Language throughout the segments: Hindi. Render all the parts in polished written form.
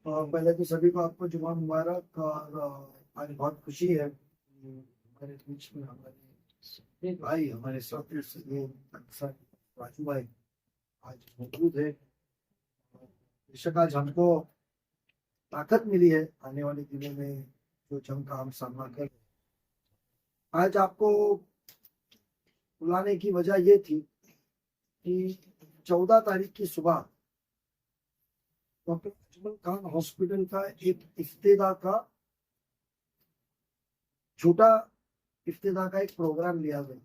और पहले तो सभी को आपको जुमा मुबारक। और आज बहुत खुशी है हमारे बीच में हमारे एक भाई हमारे साथी से अक्सर राजू भाई आज मौजूद है। बेशक आज हमको ताकत मिली है आने वाले दिनों में जो जंग का हम सामना कर। आज आपको बुलाने की वजह ये थी कि 14 तारीख की सुबह डॉक्टर अजमल खान हॉस्पिटल का एक इफ्तिदा का छोटा इफ्तिदा का एक प्रोग्राम लिया गया।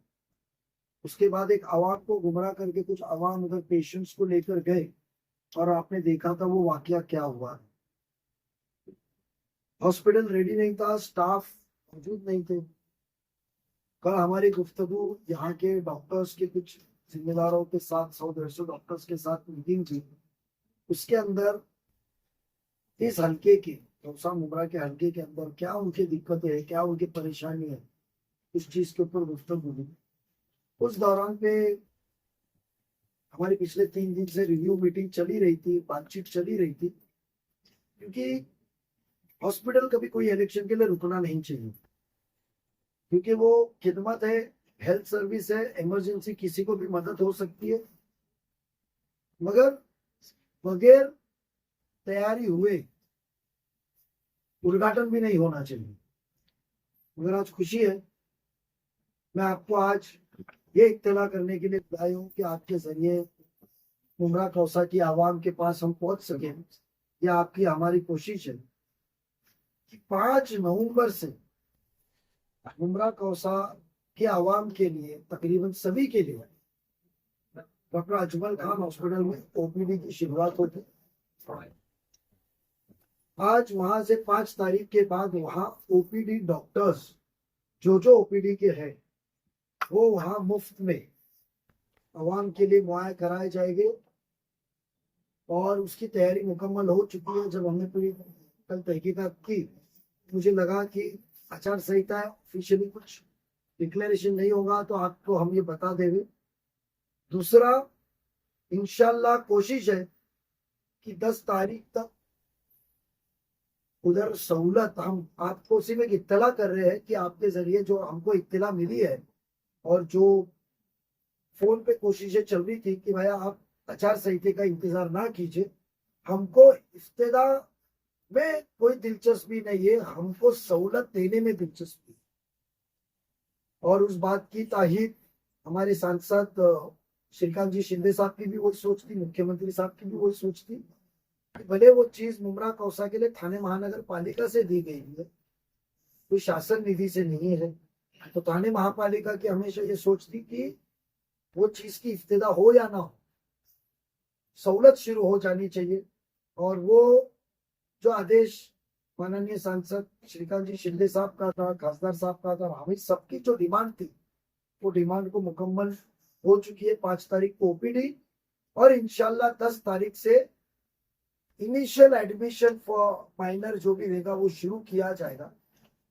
उसके बाद एक आवाम को गुमराह करके कुछ आवाम उधर पेशेंट्स को लेकर गए और आपने देखा था वो वाकया क्या हुआ। हॉस्पिटल रेडी नहीं था, स्टाफ मौजूद नहीं थे। कल हमारी गुफ्तगू यहाँ के डॉक्टर्स के कुछ जिम्मेदारों के साथ 100-150 डॉक्टर्स के साथ मीटिंग थी। उसके अंदर इस हल्के के तोसा मुबरा के हल्के के अंदर क्या उनकी दिक्कतें है, क्या उनकी परेशानी है, उस चीज के ऊपर गुफ्तगू हुई। उस दौरान पे हमारी पिछले 3 दिन से रिव्यू मीटिंग चली रही थी, बातचीत चली रही थी, क्योंकि हॉस्पिटल कभी कोई इलेक्शन के लिए रुकना नहीं चाहिए, क्योंकि वो खिदमत है, हेल्थ सर्विस है, इमरजेंसी किसी को भी मदद हो सकती है। मगर बगैर तैयारी हुए उद्घाटन भी नहीं होना चाहिए। मगर आज खुशी है, मैं आपको आज ये इत्तला करने के लिए बुलाया हूँ कि आपके जरिए उमरा कौसा की आवाम के पास हम पहुंच सके। यह आपकी हमारी कोशिश है कि 5 नवंबर से उमरा कौसा के आवाम के लिए, तकरीबन सभी के लिए, डॉक्टर अजमल खान हॉस्पिटल में ओपीडी की शुरुआत होगी। आज वहां से 5 तारीख के बाद वहां ओपीडी डॉक्टर्स जो ओपीडी के हैं वो वहां मुफ्त में आवाम के लिए मुहैया कराए जाएंगे। और उसकी तैयारी मुकम्मल हो चुकी है। जब हमने पूरी कल तहकीकात की, मुझे लगा कि आचार संहिता है, ऑफिशियली कुछ डिक्लेरेशन नहीं होगा तो आपको हम ये बता देंगे। दूसरा, इंशाल्लाह कोशिश है कि 10 तारीख तक उधर सहूलत हम आपको सिर्फ एक इत्तला कर रहे हैं कि आपके जरिए जो हमको इत्तला मिली है और जो फोन पे कोशिशें चल रही थी कि भैया आप आचार संहिता का इंतजार ना कीजिए, हमको इफ्तिदा में कोई दिलचस्पी नहीं है, हमको सहूलत देने में दिलचस्पी। और उस बात की ताहीद हमारे सांसद श्रीकांत जी शिंदे साहब की भी वही सोच थी, मुख्यमंत्री साहब की भी वही सोच थी कि भले वो चीज मुमरा कौसा के लिए थाने महानगर पालिका से दी गई है, कोई शासन निधि से नहीं है, तो थाने महापालिका की हमेशा ये सोच थी कि वो चीज की इफ्तिदा हो या ना हो, सहूलत शुरू हो जानी चाहिए। और वो जो आदेश माननीय सांसद श्रीकांत जी शिंदे साहब का था, खासदार साहब का था, हमें सबकी जो डिमांड थी वो डिमांड को मुकम्मल हो चुकी है। 5 तारीख को ओपीडी और इंशाल्लाह 10 तारीख से इनिशियल एडमिशन फॉर माइनर जो भी रहेगा वो शुरू किया जाएगा।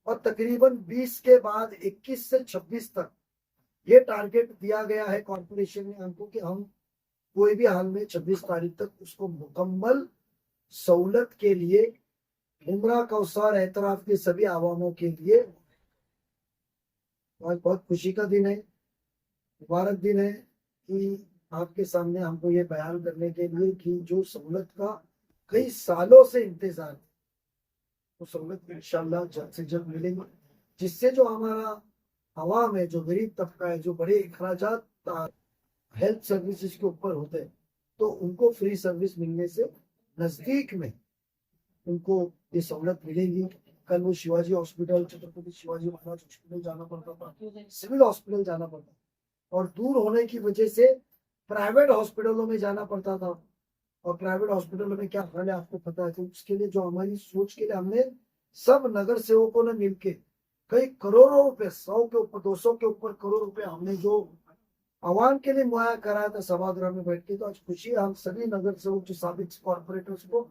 और तकरीबन 20 के बाद 21 से 26 तक ये टारगेट दिया गया है कॉर्पोरेशन ने हमको कि हम कोई भी हाल में 26 तारीख तक उसको मुकम्मल सहूलत के लिए उमरा कौसा और एतराफ के सभी आवामों के लिए। आज बहुत खुशी का दिन है, मुबारक दिन है कि आपके सामने हमको ये बयान करने के लिए कि जो सहूलत का कई सालों से इंतजार, वो सहूलत इंशाल्लाह जल्द से जल्द मिलेंगे, जिससे जो हमारा आवाम है, जो गरीब तबका है, जो बड़े अखराजात हेल्थ सर्विसेज के ऊपर होते हैं, तो उनको फ्री सर्विस मिलने से नजदीक में उनको ये सहूलत मिलेगी। कल वो शिवाजी हॉस्पिटल, छत्रपति शिवाजी महाराज हॉस्पिटल जाना पड़ता था, सिविल हॉस्पिटल जाना पड़ता, और दूर होने की वजह से प्राइवेट हॉस्पिटलों में जाना पड़ता था। और प्राइवेट हॉस्पिटलों में क्या हाल है आपको पता है। तो उसके लिए जो हमारी सोच के लिए हमने सब नगर सेवकों ने मिलके कई करोड़ों रुपए, 100 के ऊपर, 200 के ऊपर करोड़ रुपए हमने जो आवाम के लिए मुहैया कराया था सभागृह में बैठ के। तो आज खुशी है हम सभी नगर सेवक जो साबिक कॉर्पोरेटर्स को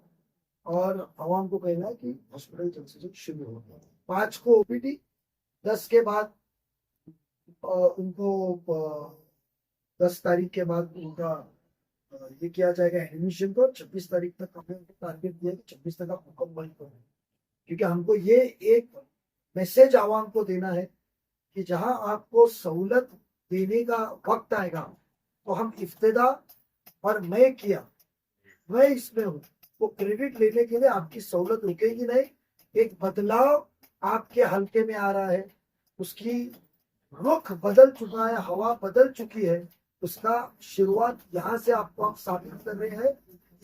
और आवाम को कहना है कि हॉस्पिटल जल्द से जल्द शुरू हो। 5 को ओपीडी, 10 के बाद उनको 10 तारीख के बाद उनका ये किया जाएगा एडमिशन को। 26 तारीख तक हमने उनको टारगेट दिया कि 26 तक आप मुकम्मल करो, क्योंकि हमको ये एक मैसेज आवाम को देना है कि जहां आपको सहूलत देने का वक्त आएगा तो हम इफ्तिदा और मैं इसमें हूँ, वो क्रेडिट लेने के लिए आपकी सहूलत रुकेगी नहीं। एक बदलाव आपके हल्के में आ रहा है, उसकी रुख बदल चुका है, हवा बदल चुकी है, उसका शुरुआत यहाँ से आपको आप साबित कर रहे हैं।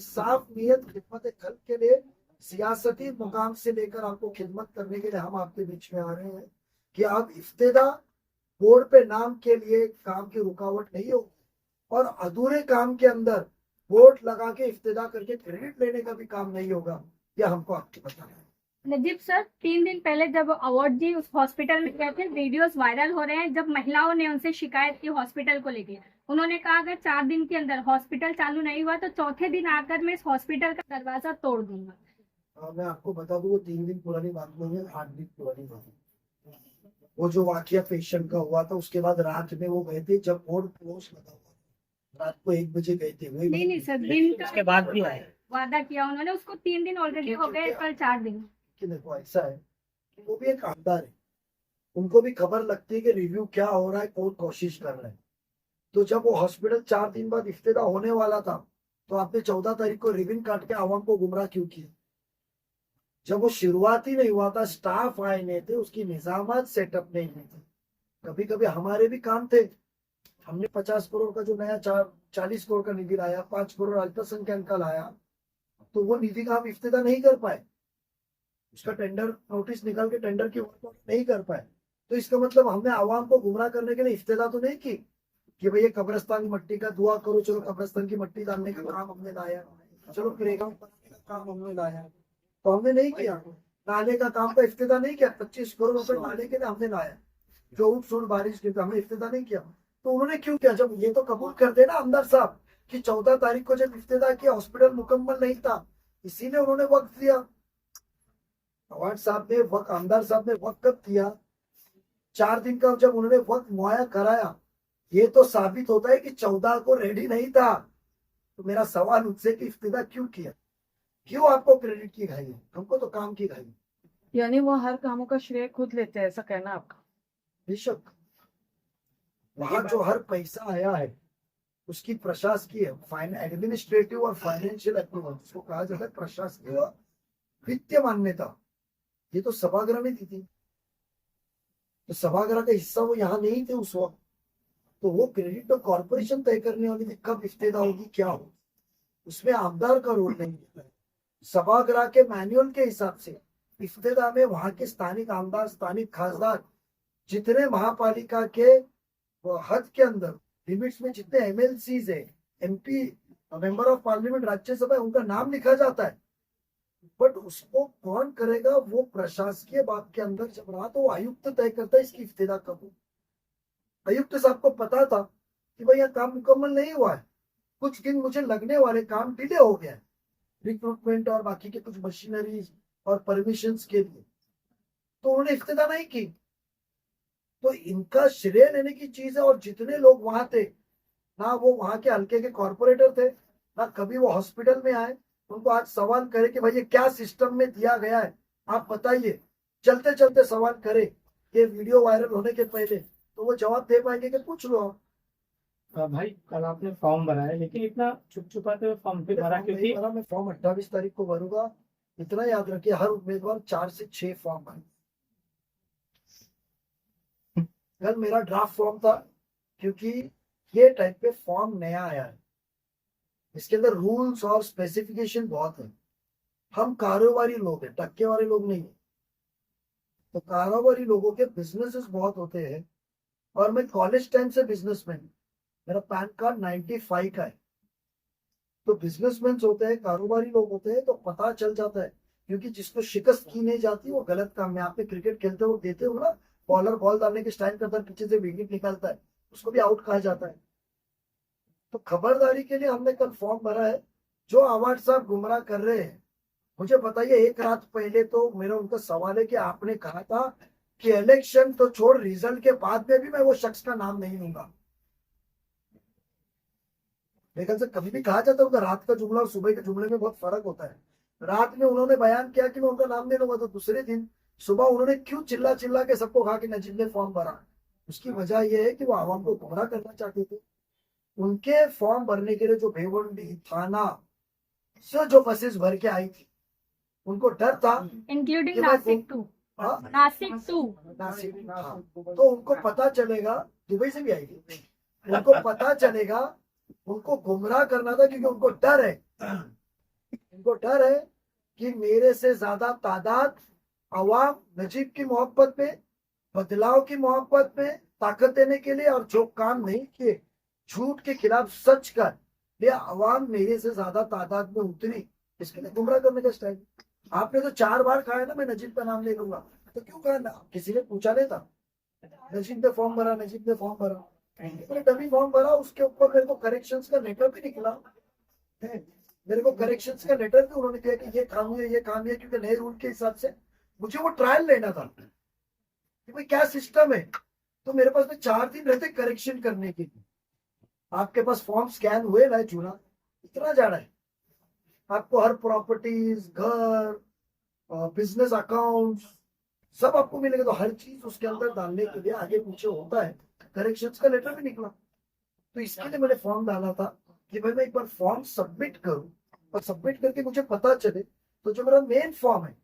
साफ नीयत खिदमत खल्क के लिए, सियासती मुकाम से लेकर आपको खिदमत करने के लिए हम आपके बीच में आ रहे हैं कि आप इफ्तिदा बोर्ड पे नाम के लिए काम की रुकावट नहीं होगी, और अधूरे काम के अंदर वोट लगा के इफ्तिदा करके क्रेडिट लेने का भी काम नहीं होगा। यह हमको आपको बताना है। नजीब सर, 3 दिन पहले जब अवार्ड जी उस हॉस्पिटल में गए थे, वीडियोस वायरल हो रहे हैं, जब महिलाओं ने उनसे शिकायत की हॉस्पिटल को लेके, उन्होंने कहा अगर 4 दिन के अंदर हॉस्पिटल चालू नहीं हुआ तो चौथे दिन आकर मैं इस हॉस्पिटल का दरवाजा तोड़ दूंगा। मैं आपको बता दूं, वो 3 दिन पुरानी बात नहीं है, 8 दिन पुरानी बात है। वो जो वाकया पेशेंट का हुआ था, उसके बाद रात में वो गए थे जब बोर्ड क्लोज लगा हुआ, रात को 1 बजे गए थे। नहीं सर, दिन उसके बाद भी आए, वादा किया उन्होंने, उसको 3 दिन ऑलरेडी हो गए, कल 4 दिन। कि देखो ऐसा है कि वो भी एक आमदार है, उनको भी खबर लगती है कि रिव्यू क्या हो रहा है, कौन कोशिश कर रहा है। तो जब वो हॉस्पिटल 4 दिन बाद इफ्तिदा होने वाला था, तो आपने 14 तारीख को रिबन काट के आवाम को गुमराह क्यों किया? जब वो शुरुआत ही नहीं हुआ था, स्टाफ आए नहीं थे, उसकी निजामत सेटअप नहीं थे। कभी कभी हमारे भी काम थे, हमने 50 करोड़ का जो नया 40 करोड़ का निधि लाया, 5 करोड़ अल्पसंख्यक का लाया, तो वो निधि का हम इफ्तिदा नहीं कर पाए, उसका टेंडर नोटिस निकाल के टेंडर की नहीं कर पाए। तो इसका मतलब हमने आवाम को गुमराह करने के लिए इफ्तिदा तो नहीं की कि भैया कब्रिस्तान की मट्टी का दुआ करो, चलो कब्रिस्तान की मट्टी डालने का काम हमने लाया, चलो प्लेग्राउंड बनाने का काम हमने लाया, तो हमने नहीं किया। नाले का काम का इफ्तिदा नहीं किया, 25 करोड़ रुपए नाले के लिए हमने लाया, जो उठ बारिश की, हमने इफ्तिदा नहीं किया। तो उन्होंने क्यों किया? जब ये तो कबूल कर देना आमदार साहब कि 14 तारीख को जब इफ्तिदा किया हॉस्पिटल मुकम्मल नहीं था, इसीलिए उन्होंने वक्त दिया। अवार्ड साहब ने वक्त, आमदार साहब ने वक्त कब दिया? 4 दिन का जब उन्होंने वक्त मुहैया कराया, ये तो साबित होता है कि 14 को रेडी नहीं था। तो मेरा सवाल उनसे कि इफ्तिदा क्यों किया, क्यों आपको क्रेडिट की घाई है? हमको तो काम की घाई है। यानी वो हर कामों का श्रेय खुद लेते हैं, ऐसा कहना आपका? बेशक, वहां जो हर पैसा आया है उसकी प्रशासकीय, एडमिनिस्ट्रेटिव और फाइनेंशियल अप्रूवल, जिसको कहा जाता है प्रशासकीय वित्तीय मान्यता, ये तो सभागृह ने दी थी। तो सभागृह का हिस्सा वो यहाँ नहीं थे उस वक्त, तो वो क्रेडिट तो कॉर्पोरेशन तय करने वाली थी कब इफ्तिदा होगी, क्या हो, उसमें आमदार का रोल नहीं है। सभागृह के मैनुअल के हिसाब से इफ्तिदा में वहां के स्थानिक आमदार, स्थानिक खासदार, जितने महापालिका के हद के अंदर लिमिट्स में जितने एमएलसीज है, MP, member of parliament, Rajya Sabha, उनका नाम लिखा जाता है। बट उसको कौन करेगा, वो प्रशासकीय बात के अंदर जब रहा तो वो आयुक्त तय करता है इसकी इफ्तिदा कब हो। आयुक्त साहब को पता था कि भाई यह काम मुकम्मल नहीं हुआ है, कुछ दिन मुझे लगने वाले, काम डिले हो गया है रिक्रूटमेंट और बाकी के कुछ मशीनरीज और परमिशंस के लिए, तो उन्होंने इफ्तिदा नहीं की। तो इनका श्रेय लेने की चीज है। और जितने लोग वहां थे, ना वो वहां के हल्के के कॉर्पोरेटर थे, ना कभी वो हॉस्पिटल में आए, उनको आज सवाल करे कि भाई ये क्या सिस्टम में दिया गया है, आप बताइए, चलते चलते सवाल करे, ये वीडियो वायरल होने के पहले, तो वो जवाब दे पाएंगे कि पूछ लो आप। भाई कल आपने फॉर्म भरा है, लेकिन इतना छुप छुपाते हुए फॉर्म पे भरा क्योंकि मैं फॉर्म 28 तारीख को भरूंगा। इतना याद रखिए, हर उम्मीदवार 4 से 6 फॉर्म भरे। कल मेरा ड्राफ्ट फॉर्म था, क्योंकि ये टाइप पे फॉर्म नया आया है, इसके अंदर रूल्स और स्पेसिफिकेशन बहुत है। हम कारोबारी लोग हैं, टक्के वाले लोग नहीं है। तो कारोबारी लोगों के बिजनेसेस बहुत होते हैं, और मैं कॉलेज टाइम से बिजनेसमैन, मेरा पैन कार्ड 95 का है। तो बिजनेसमैन होते हैं, कारोबारी लोग होते हैं, तो पता चल जाता है। क्योंकि जिसको शिकस्त की नहीं जाती वो गलत काम में, आपने क्रिकेट खेलते हुए देते हो ना, बॉलर बॉल डालने के स्टाइल करता है, पीछे से विकेट निकालता है, उसको भी आउट कहा जाता है। तो खबरदारी के लिए हमने कल फॉर्म भरा है। जो अवार्ड साहब गुमराह कर रहे हैं, मुझे बताइए, एक रात पहले तो मेरा उनका सवाल है कि आपने कहा था कि इलेक्शन तो छोड़, रिजल्ट के बाद में भी मैं वो शख्स का नाम नहीं लूंगा। मेरे ख्याल से कभी भी कहा जाता है उनका रात का जुमला और सुबह के जुमले में बहुत फर्क होता है। रात में उन्होंने बयान किया कि मैं उनका नाम नहीं लूंगा, तो दूसरे दिन सुबह उन्होंने क्यों चिल्ला चिल्ला के सबको कहा कि नजीब ने फॉर्म भरा। उसकी वजह यह है कि वो आवाम को गुमराह करना चाहते थे। उनके फॉर्म भरने के लिए जो भेवंडी थाना से जो बसेस भर के आई थी, उनको डर था इंक्लूडिंग कि मैं नासिक टू। हाँ, नासिक टू। नासिक, हाँ, तो उनको पता चलेगा, दुबई से भी आई थी, उनको पता चलेगा, उनको गुमराह करना था क्योंकि उनको डर है, उनको डर है कि मेरे से ज्यादा तादाद अवाम नजीब की मोहब्बत में, बदलाव की मोहब्बत में ताकत देने के लिए, और जो काम नहीं किए झूठ के खिलाफ सच कर ये अवाम मेरे से ज्यादा तादाद में उतरी, इसके लिए गुमराह करने का स्टाइल। आपने तो 4 बार कहा है ना मैं नजीब का नाम ले लूंगा, तो क्यों कहा ना? किसी ने पूछा नहीं था? नजीब ने फॉर्म भरा, नजीब ने फॉर्म भरा, मैंने डमी फॉर्म भरा, उसके ऊपर मेरे को करेक्शंस का लेटर भी निकला है। मेरे को करेक्शंस का लेटर भी उन्होंने दिया कि ये काम है, ये काम है, क्योंकि नए रूल के हिसाब से मुझे वो ट्रायल लेना था कि भाई क्या सिस्टम है। तो मेरे पास में 4 दिन रहते करेक्शन करने के लिए। आपके पास फॉर्म स्कैन हुए ना चूना, इतना जाना है आपको, हर प्रॉपर्टीज, घर, बिजनेस अकाउंट सब आपको मिलेगा, तो हर चीज उसके अंदर डालने के लिए आगे पीछे होता है। करेक्शंस का लेटर भी निकला, तो इसके लिए मैंने फॉर्म डाला था कि भाई मैं एक बार फॉर्म सबमिट करूं, और सबमिट करके मुझे पता चले तो जो मेरा मेन फॉर्म है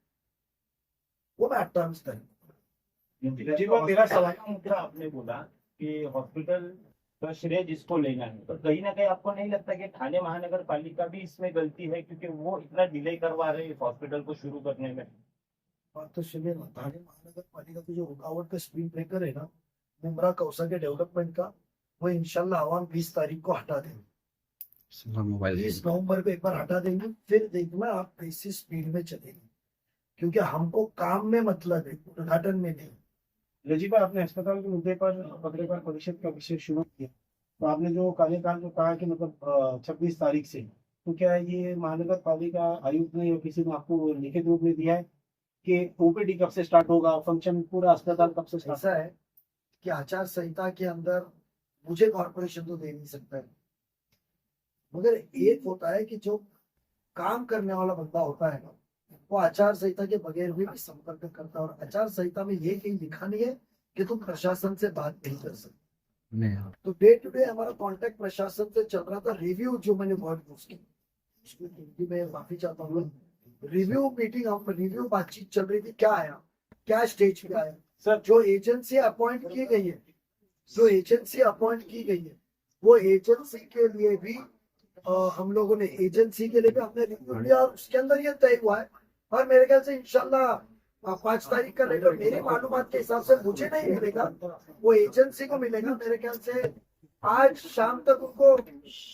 वो मैं अटर्म्स करूं। जी वो मेरा सवाल का मुद्दा आपने बोला कि हॉस्पिटल का श्रेय जिसको लेना है, तो कहीं ना कहीं आपको नहीं लगता कि ठाणे महानगर पालिका भी इसमें गलती है, क्योंकि वो इतना डिले करवा रहे हैं इस हॉस्पिटल को शुरू करने में। और तो चलिए ना, ठाणे महानगर पालिका की जो रुकावट का स्पीड ब्रेकर है ना मुमरा कौसा के डेवलपमेंट का, वो इंशाल्लाह आवाम 20 तारीख को हटा देंगे, 20 नवंबर को एक बार हटा देंगे, फिर देखना आप कैसी स्पीड में चलेंगे, क्योंकि हमको काम में मतलब है, उद्घाटन में नहीं। रजीबा, आपने अस्पताल के मुद्दे पर पत्रकार परिषद का विषय शुरू किया, तो आपने जो कार्यकाल जो कहा कि मतलब 26 तारीख से, तो क्या ये महानगर पालिका आयुक्त ने या किसी ने आपको लिखित रूप में दिया है कि ओपीडी कब से स्टार्ट होगा, फंक्शन पूरा अस्पताल कब से स्टार्ट? ऐसा है कि आचार संहिता के अंदर मुझे कॉर्पोरेशन तो दे नहीं सकता है, मगर एक होता है कि जो काम करने वाला बंदा होता है ना, वो आचार संहिता के बगैर भी संपर्क करता है, और आचार संहिता में ये कहीं लिखा नहीं है कि तुम प्रशासन से बात नहीं कर सकते। तो डे टू डे हमारा कांटेक्ट प्रशासन से चल रहा था। रिव्यू जो मैंने वर्ड यूज की, उसको हिंदी में माफी चाहता हूँ, रिव्यू मीटिंग, हम रिव्यू बातचीत चल रही थी, क्या आया, क्या स्टेज पे आया। सर, जो एजेंसी अपॉइंट की गई है, जो एजेंसी अपॉइंट की गई है, वो एजेंसी के लिए भी हम लोगों ने एजेंसी के लिए भी हमने रिव्यू लिया, और उसके अंदर ये तय हुआ है, और मेरे ख्याल से इंशाल्लाह 5 तारीख का लेटर मेरी मालूमात के हिसाब से मुझे नहीं मिलेगा, वो एजेंसी को मिलेगा। मेरे ख्याल से आज शाम तक उनको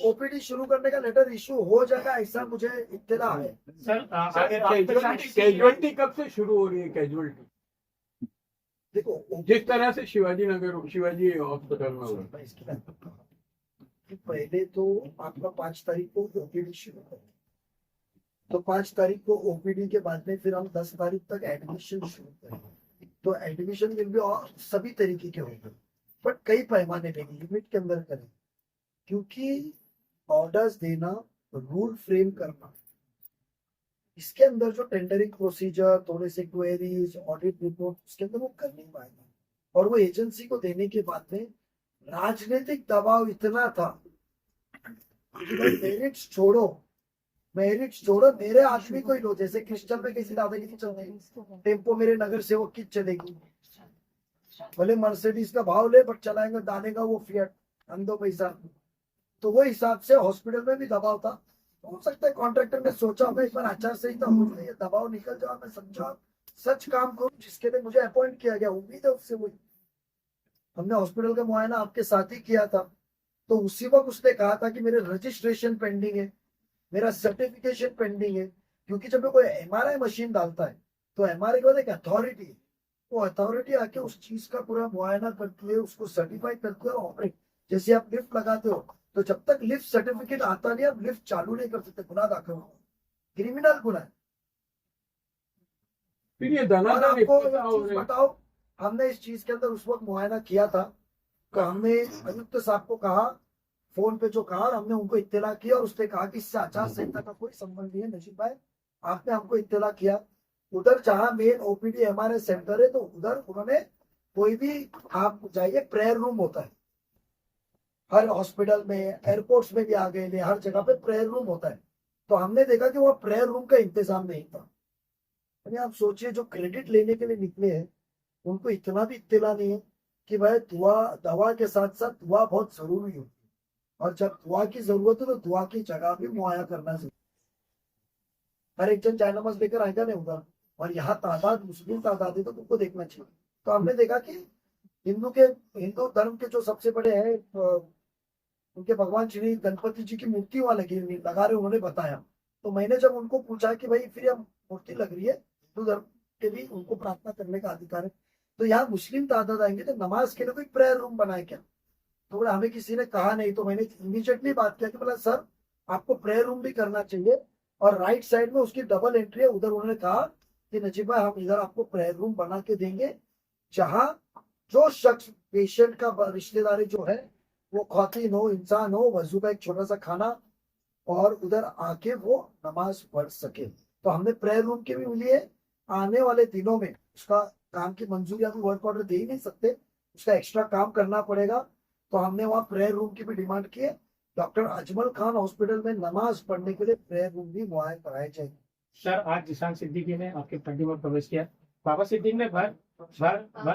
ओपीडी शुरू करने का लेटर इशू हो जाएगा, ऐसा मुझे इत्तला है। सर कैजुअलिटी कब से शुरू हो रही है? कैजुअलिटी देखो, जिस तरह से शिवाजी हॉस्पिटल में हुआ, मैं इसकी बात करता हूँ कि पहले तो आपका 5 तारीख को ओपीडी शुरू करें, तो 5 तारीख को ओपीडी के बाद में फिर हम 10 तारीख तक एडमिशन शुरू करेंगे। तो एडमिशन में भी और सभी तरीके के होंगे, बट कई पैमाने पे लिमिट के अंदर करें, क्योंकि ऑर्डर्स देना, रूल फ्रेम करना, इसके अंदर जो टेंडरिंग प्रोसीजर, थोड़े से क्वेरीज, ऑडिट रिपोर्ट, उसके अंदर वो कर नहीं पाएगा। और वो एजेंसी को देने के बाद में राजनीतिक दबाव इतना था कि मेरिट्स छोड़ो, मेरे आदमी को ही लो, जैसे क्रिस्टल पे किसी दादागिरी चल रही, टेम्पो मेरे नगर सेवक की चलेगी, भले मर्सिडीज का भाव ले बट चलाएंगे, डालेगा वो फिएट, हम दो पैसा। तो वो हिसाब से हॉस्पिटल में भी दबाव था। हो सकता है कॉन्ट्रैक्टर ने सोचा मैं एक बार आचार संहिता हो जाए, ये दबाव निकल जाओ, मैं समझा सच काम करूं जिसके लिए मुझे अपॉइंट किया गया, उम्मीद है उससे हुई। हमने हॉस्पिटल का मुआयना आपके साथ ही किया था, तो उसी वक्त उसने कहा था कि मेरे रजिस्ट्रेशन पेंडिंग है, मेरा सर्टिफिकेशन पेंडिंग है, क्योंकि जब कोई एमआरआई मशीन डालता है तो एमआरआई के बाद एक अथॉरिटी है, वो अथॉरिटी आके उस चीज का पूरा मुआयना करती है, उसको सर्टिफाई करती है और ऑपरेट। जैसे आप लिफ्ट लगाते हो, तो जब तक लिफ्ट सर्टिफिकेट आता नहीं आप लिफ्ट चालू नहीं कर सकते, गुनाह दाखिल होगा, क्रिमिनल गुनाह है। फिर ये और धनाधन आपको इतना हो चीज रहा है। बताओ, हमने इस चीज के अंदर उस वक्त मुआयना किया था, तो हमने आयुक्त साहब को कहा फोन पे जो कहा और हमने उनको इत्तला किया और उसने कहा कि इससे आचार संहिता का कोई संबंध नहीं है। नजीब भाई आपने हमको इत्तला किया, उधर जहां मेन ओपीडी हमारे सेंटर है तो उधर उन्होंने कोई भी आप जाइए प्रेयर रूम होता है हर हॉस्पिटल में, एयरपोर्ट्स में भी आ गए, हर जगह पे प्रेयर रूम होता है। तो हमने देखा कि वो प्रेयर रूम का इंतजाम नहीं था। यानी आप सोचिए जो क्रेडिट लेने के लिए निकले हैं उनको इतना भी इत्तला नहीं है कि भाई दवा के साथ साथ दुआ बहुत जरूरी होती है, और जब दुआ की जरूरत है तो दुआ की जगह भी मुहैया करना जरूरी। हर एक जन जायनमाज लेकर आएगा नहीं उधर, और यहाँ तादाद मुस्लिम तादाद है तो तुमको देखना चाहिए। तो हमने देखा कि हिंदू धर्म के जो सबसे बड़े हैं उनके भगवान श्री गणपति जी की मूर्ति वहां लगा रहे, उन्होंने बताया। तो मैंने जब उनको पूछा कि भाई फिर यह मूर्ति लग रही है, हिंदू धर्म के भी उनको प्रार्थना करने का अधिकार है, तो यहाँ मुस्लिम तादाद आएंगे तो नमाज के लिए कोई प्रेयर रूम बनाए क्या? तो बोले हमें किसी ने कहा नहीं। तो मैंने इमीडिएटली बात किया कि बोला सर आपको प्रेयर रूम भी करना चाहिए, और राइट साइड में उसकी डबल एंट्री है, उधर उन्होंने कहा कि नजीब भाई हम इधर आपको प्रेयर रूम बना के देंगे, जहां जो शख्स पेशेंट का रिश्तेदारी जो है वो ख्वातीन हो, इंसान हो, वजू का एक छोटा सा खाना, और उधर आके वो नमाज पढ़ सके। तो हमने प्रेयर रूम की भी मिली है। आने वाले दिनों में उसका काम की मंजूरी अभी वर्क ऑर्डर दे ही नहीं सकते, उसका एक्स्ट्रा काम करना पड़ेगा। तो हमने वहाँ प्रेयर रूम की भी डिमांड की है। डॉक्टर अजमल खान हॉस्पिटल में नमाज पढ़ने के लिए प्रेयर रूम भी मुहैया कराए जाएंगे। सर आज जिशान सिद्दीकी ने आपके पार्टी में प्रवेश किया। बाबा सिद्दीक ने भर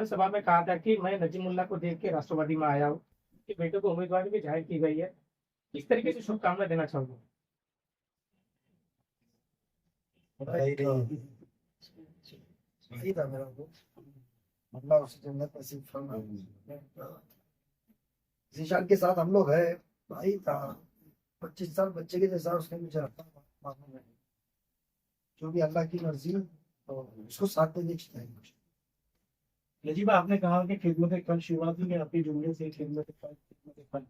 सभा में कहा था कि मैं नजीमुल्लाह को देख के राष्ट्रवादी में आया हूँ, कि बेटे को उम्मीदवारी भी जाहिर की गई है। इस तरीके से शुभकामना देना चाहूंगा। सही था मेरा को, मतलब उस जन्नत नसीब फरमाए। जीशान के साथ हम लोग है, भाई था 25 साल बच्चे के जैसा उसने मुझे रखा मालूम है। जो भी अल्लाह की मर्जी तो उसको साथ में देखते हैं। नजीब आपने कहा कि खिदमत कल शुरुआत में आपके जुमले से खिदमत कल,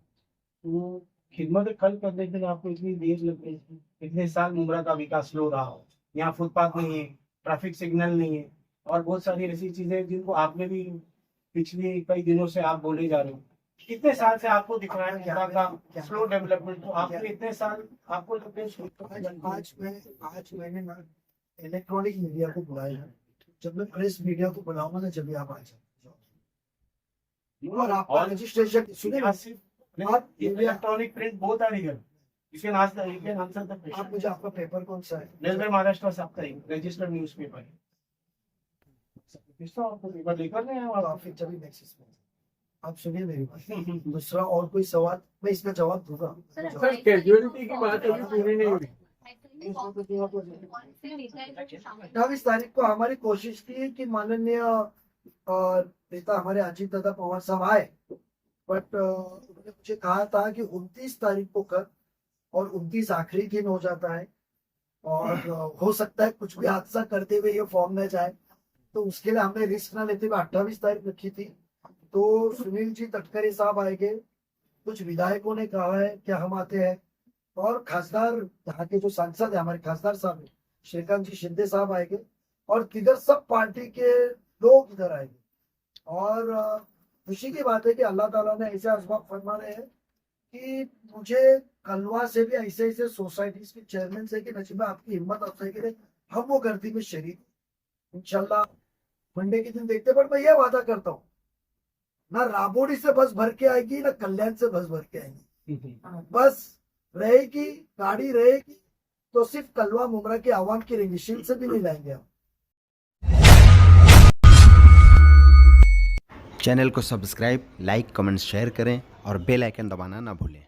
तो खिदमत कल करने के लिए आपको इतनी देर लग गई, इतने साल मुमरा का विकास स्लो रहा हो, यहाँ फुटपाथ नहीं है, ट्रैफिक सिग्नल नहीं है, और बहुत सारी ऐसी चीजें जिनको आपने भी पिछले कई दिनों से आप बोले जा रहे हो। कितने साल से आपको दिख रहा है मुमरा का स्लो डेवलपमेंट? तो आपके इतने साल आपको आज मैंने ना इलेक्ट्रॉनिक मीडिया को बुलाया है। जब मैं प्रेस मीडिया को बुलाऊंगा ना जब आप आ जाओ, और आपका रजिस्ट्रेशन सुनिए, आप इलेक्ट्रॉनिक प्रिंट बहुत आ रही है। आप मुझे आपका पेपर कौन सा है? निर्भय महाराष्ट्र साप्ताहिक रजिस्टर्ड न्यूज़पेपर पेपर लेकर नहीं आया आप फिर चलिए नेक्स्ट में आप सुनिए मेरी बात। दूसरा और कोई सवाल मैं इसका जवाब दूंगा। सर कैजुअलिटी की बात अभी पूरी नहीं हुई। 28 तारीख को हमारी कोशिश थी कि माननीय नेता हमारे अजीत दादा पवार साहब आए, बट उन्होंने मुझे कहा था कि 29 तारीख को कर, और 29 आखिरी दिन हो जाता है, और हो सकता है कुछ भी हादसा करते हुए ये फॉर्म में जाए, तो उसके लिए हमने रिस्क ना लेते हुए 28 तारीख रखी थी। तो सुनील जी तटकरे साहब आएंगे, कुछ विधायकों ने कहा है कि हम आते हैं, और खासदार यहाँ के जो सांसद है हमारे खासदार साहब श्रीकांत जी शिंदे साहब आएंगे, और इधर सब पार्टी के लोग इधर आएंगे। और खुशी की बात है कि अल्लाह ताला ने ऐसे असबाब फरमा रहे हैं कि मुझे कलवा से भी ऐसे ऐसे सोसाइटीज के चेयरमैन से कि नजीबा आपकी हिम्मत अफजाई के लिए हम वो गर्दी में शरीक इंशाल्लाह मंडे के दिन देखते। पर मैं ये वादा करता हूँ, ना राबोड़ी से बस भर के आएगी ना कल्याण से बस भर के आएगी, बस रहेगी गाड़ी रहेगी तो सिर्फ कलवा मुमरा के आवाम की रेंजिशिल से भी नहीं लाएंगे हम। चैनल को सब्सक्राइब, लाइक, कमेंट, शेयर करें और बेल आइकन दबाना ना भूलें।